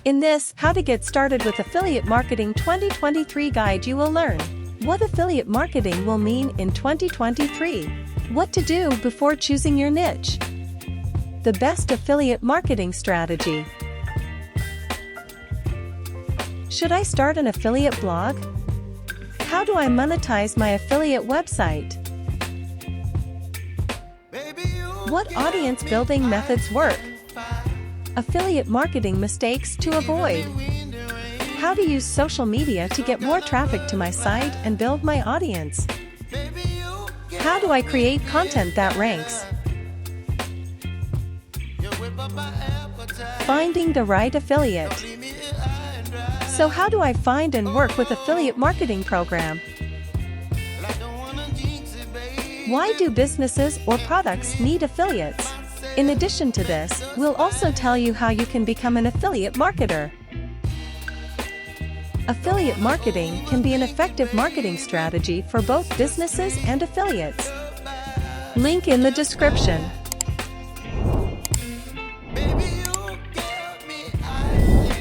In this How to Get Started with Affiliate Marketing 2023 guide, you will learn what affiliate marketing will mean in 2023, what to do before choosing your niche, the best affiliate marketing strategy. Should I start an affiliate blog? How do I monetize my affiliate website? What audience building methods work? Affiliate marketing mistakes to avoid. How to use social media to get more traffic to my site and build my audience. How do I create content that ranks? Finding the right affiliate. So how do I find and work with affiliate marketing program? Why do businesses or products need affiliates? In addition to this, we'll also tell you how you can become an affiliate marketer. Affiliate marketing can be an effective marketing strategy for both businesses and affiliates. Link in the description.